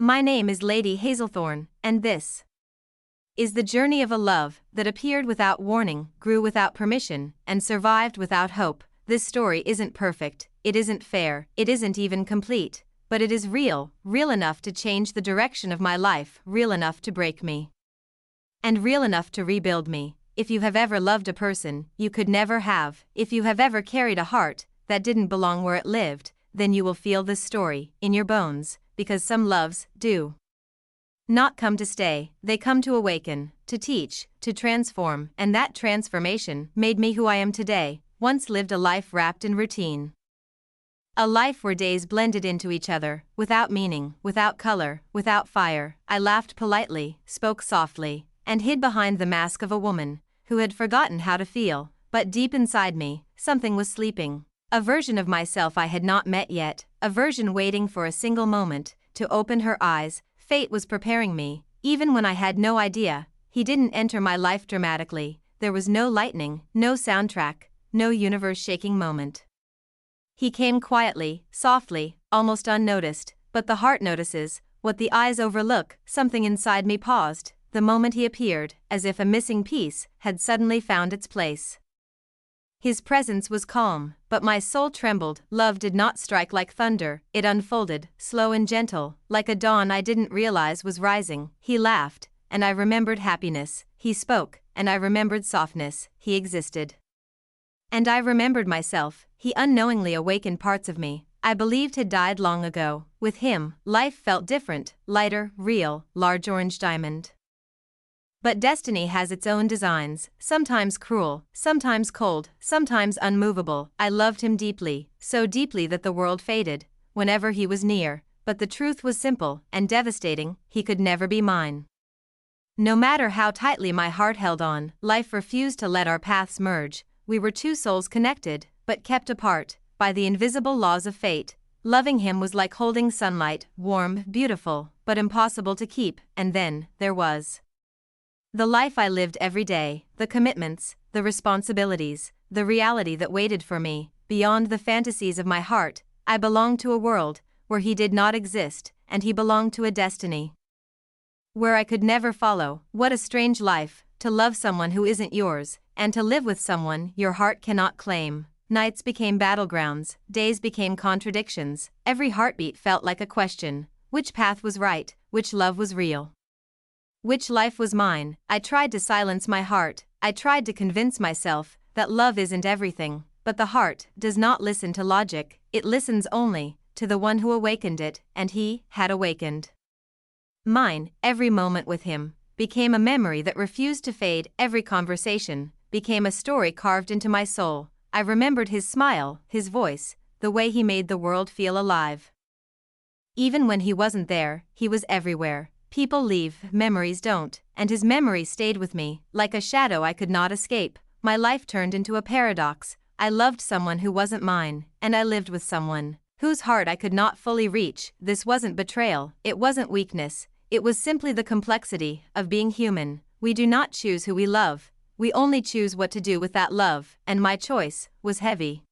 My name is Lady Hazelthorn, and this is the journey of a love that appeared without warning, grew without permission, and survived without hope. This story isn't perfect, it isn't fair, it isn't even complete, but it is real, real enough to change the direction of my life, real enough to break me, and real enough to rebuild me. If you have ever loved a person you could never have, if you have ever carried a heart that didn't belong where it lived, then you will feel this story in your bones, because some loves do not come to stay, they come to awaken, to teach, to transform, and that transformation made me who I am today. Once lived a life wrapped in routine. A life where days blended into each other, without meaning, without color, without fire. I laughed politely, spoke softly, and hid behind the mask of a woman who had forgotten how to feel, but deep inside me, something was sleeping. A version of myself I had not met yet, a version waiting for a single moment to open her eyes. Fate was preparing me, even when I had no idea. He didn't enter my life dramatically, there was no lightning, no soundtrack, no universe-shaking moment. He came quietly, softly, almost unnoticed, but the heart notices what the eyes overlook. Something inside me paused the moment he appeared, as if a missing piece had suddenly found its place. His presence was calm, but my soul trembled. Love did not strike like thunder, it unfolded, slow and gentle, like a dawn I didn't realize was rising. He laughed, and I remembered happiness. He spoke, and I remembered softness. He existed, and I remembered myself. He unknowingly awakened parts of me I believed had died long ago. With him, life felt different, lighter, real, large orange diamond. But destiny has its own designs, sometimes cruel, sometimes cold, sometimes unmovable. I loved him deeply, so deeply that the world faded whenever he was near, but the truth was simple and devastating: he could never be mine. No matter how tightly my heart held on, life refused to let our paths merge. We were two souls connected, but kept apart by the invisible laws of fate. Loving him was like holding sunlight, warm, beautiful, but impossible to keep. And then there was the life I lived every day, the commitments, the responsibilities, the reality that waited for me. Beyond the fantasies of my heart, I belonged to a world where he did not exist, and he belonged to a destiny where I could never follow. What a strange life, to love someone who isn't yours, and to live with someone your heart cannot claim. Nights became battlegrounds, days became contradictions, every heartbeat felt like a question: which path was right, which love was real, which life was mine? I tried to silence my heart, I tried to convince myself that love isn't everything, but the heart does not listen to logic, it listens only to the one who awakened it, and he had awakened mine. Every moment with him became a memory that refused to fade, every conversation became a story carved into my soul. I remembered his smile, his voice, the way he made the world feel alive. Even when he wasn't there, he was everywhere. People leave, memories don't, and his memory stayed with me, like a shadow I could not escape. My life turned into a paradox. I loved someone who wasn't mine, and I lived with someone whose heart I could not fully reach. This wasn't betrayal, it wasn't weakness, it was simply the complexity of being human. We do not choose who we love, we only choose what to do with that love, and my choice was heavy.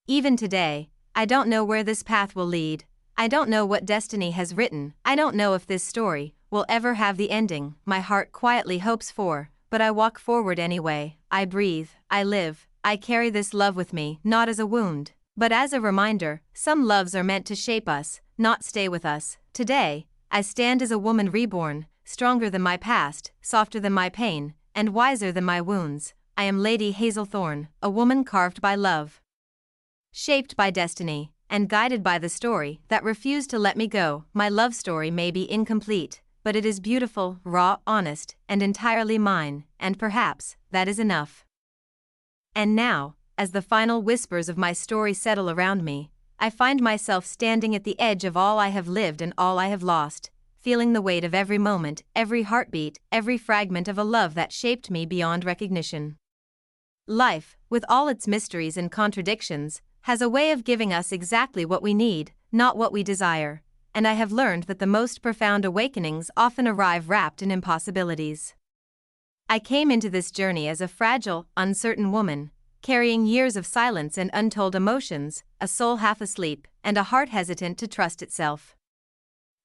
Even today, I don't know where this path will lead. I don't know what destiny has written, I don't know if this story will ever have the ending my heart quietly hopes for, but I walk forward anyway. I breathe, I live, I carry this love with me, not as a wound, but as a reminder. Some loves are meant to shape us, not stay with us. Today, I stand as a woman reborn, stronger than my past, softer than my pain, and wiser than my wounds. I am Lady Hazelthorn, a woman carved by love, shaped by destiny, and guided by the story that refused to let me go. My love story may be incomplete, but it is beautiful, raw, honest, and entirely mine, and perhaps that is enough. And now, as the final whispers of my story settle around me, I find myself standing at the edge of all I have lived and all I have lost, feeling the weight of every moment, every heartbeat, every fragment of a love that shaped me beyond recognition. Life, with all its mysteries and contradictions, has a way of giving us exactly what we need, not what we desire, and I have learned that the most profound awakenings often arrive wrapped in impossibilities. I came into this journey as a fragile, uncertain woman, carrying years of silence and untold emotions, a soul half asleep, and a heart hesitant to trust itself.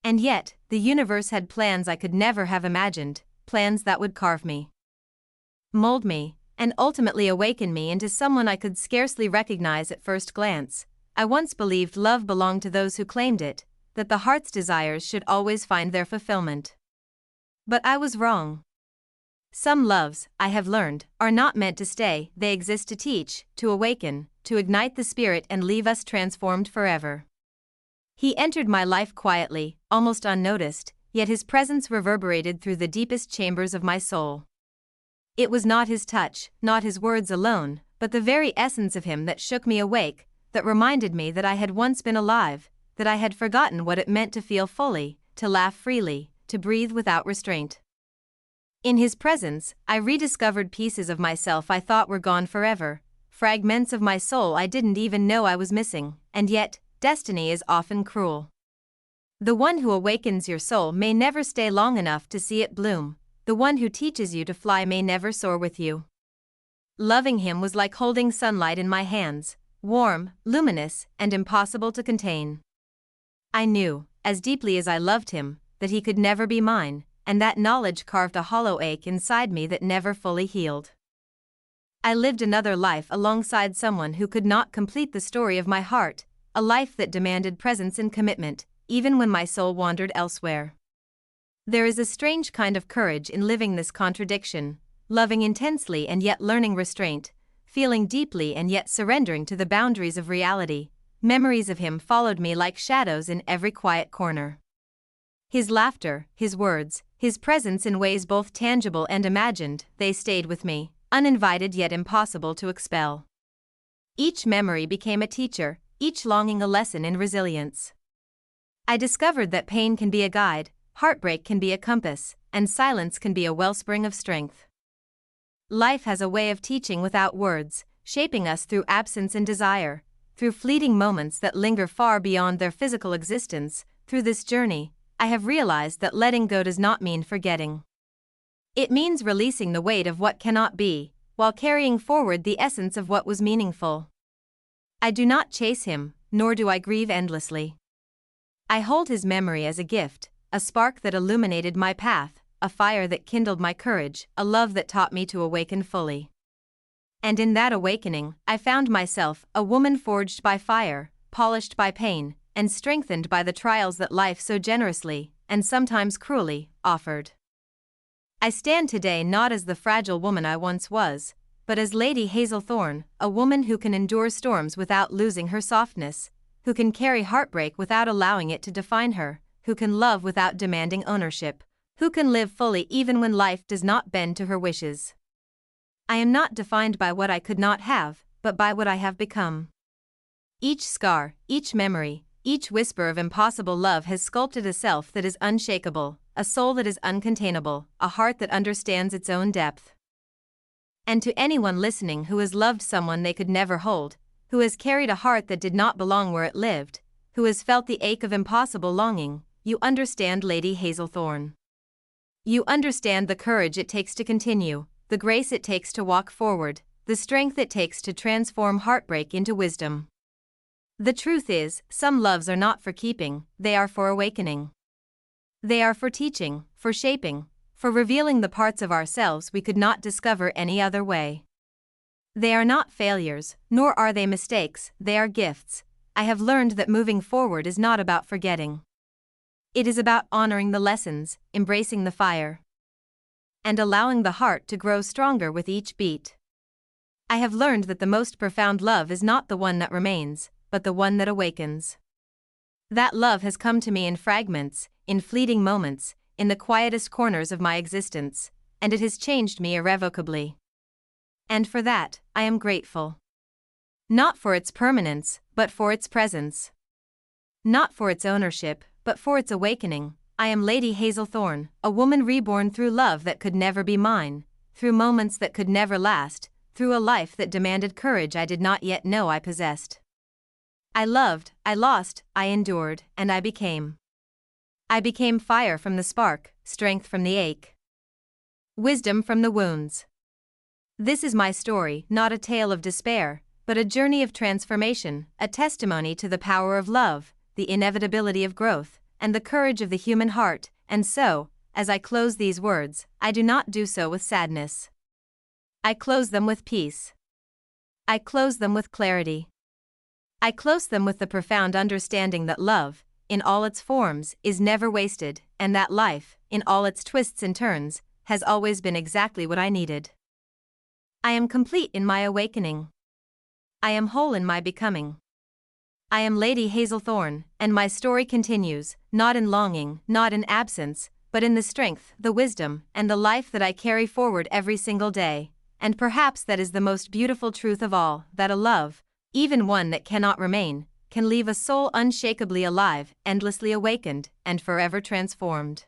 And yet, the universe had plans I could never have imagined, plans that would carve me, mold me, and ultimately awaken me into someone I could scarcely recognize at first glance. I once believed love belonged to those who claimed it, that the heart's desires should always find their fulfillment. But I was wrong. Some loves, I have learned, are not meant to stay, they exist to teach, to awaken, to ignite the spirit and leave us transformed forever. He entered my life quietly, almost unnoticed, yet his presence reverberated through the deepest chambers of my soul. It was not his touch, not his words alone, but the very essence of him that shook me awake, that reminded me that I had once been alive, that I had forgotten what it meant to feel fully, to laugh freely, to breathe without restraint. In his presence, I rediscovered pieces of myself I thought were gone forever, fragments of my soul I didn't even know I was missing, and yet, destiny is often cruel. The one who awakens your soul may never stay long enough to see it bloom, the one who teaches you to fly may never soar with you. Loving him was like holding sunlight in my hands, warm, luminous, and impossible to contain. I knew, as deeply as I loved him, that he could never be mine, and that knowledge carved a hollow ache inside me that never fully healed. I lived another life alongside someone who could not complete the story of my heart, a life that demanded presence and commitment, even when my soul wandered elsewhere. There is a strange kind of courage in living this contradiction, loving intensely and yet learning restraint, feeling deeply and yet surrendering to the boundaries of reality. Memories of him followed me like shadows in every quiet corner. His laughter, his words, his presence in ways both tangible and imagined, they stayed with me, uninvited yet impossible to expel. Each memory became a teacher, each longing a lesson in resilience. I discovered that pain can be a guide, heartbreak can be a compass, and silence can be a wellspring of strength. Life has a way of teaching without words, shaping us through absence and desire, through fleeting moments that linger far beyond their physical existence. Through this journey, I have realized that letting go does not mean forgetting. It means releasing the weight of what cannot be, while carrying forward the essence of what was meaningful. I do not chase him, nor do I grieve endlessly. I hold his memory as a gift, a spark that illuminated my path, a fire that kindled my courage, a love that taught me to awaken fully. And in that awakening, I found myself, a woman forged by fire, polished by pain, and strengthened by the trials that life so generously, and sometimes cruelly, offered. I stand today not as the fragile woman I once was, but as Lady Hazelthorn, a woman who can endure storms without losing her softness, who can carry heartbreak without allowing it to define her, who can love without demanding ownership, who can live fully even when life does not bend to her wishes. I am not defined by what I could not have, but by what I have become. Each scar, each memory, each whisper of impossible love has sculpted a self that is unshakable, a soul that is uncontainable, a heart that understands its own depth. And to anyone listening who has loved someone they could never hold, who has carried a heart that did not belong where it lived, who has felt the ache of impossible longing, you understand Lady Hazelthorn. You understand the courage it takes to continue, the grace it takes to walk forward, the strength it takes to transform heartbreak into wisdom. The truth is, some loves are not for keeping, they are for awakening. They are for teaching, for shaping, for revealing the parts of ourselves we could not discover any other way. They are not failures, nor are they mistakes, they are gifts. I have learned that moving forward is not about forgetting. It is about honoring the lessons, embracing the fire, and allowing the heart to grow stronger with each beat. I have learned that the most profound love is not the one that remains, but the one that awakens. That love has come to me in fragments, in fleeting moments, in the quietest corners of my existence, and it has changed me irrevocably. And for that, I am grateful. Not for its permanence, but for its presence. Not for its ownership, but for its awakening. I am Lady Hazelthorn, a woman reborn through love that could never be mine, through moments that could never last, through a life that demanded courage I did not yet know I possessed. I loved, I lost, I endured, and I became. I became fire from the spark, strength from the ache, wisdom from the wounds. This is my story, not a tale of despair, but a journey of transformation, a testimony to the power of love, the inevitability of growth, and the courage of the human heart, and so, as I close these words, I do not do so with sadness. I close them with peace. I close them with clarity. I close them with the profound understanding that love, in all its forms, is never wasted, and that life, in all its twists and turns, has always been exactly what I needed. I am complete in my awakening. I am whole in my becoming. I am Lady Hazelthorn, and my story continues, not in longing, not in absence, but in the strength, the wisdom, and the life that I carry forward every single day. And perhaps that is the most beautiful truth of all, that a love, even one that cannot remain, can leave a soul unshakably alive, endlessly awakened, and forever transformed.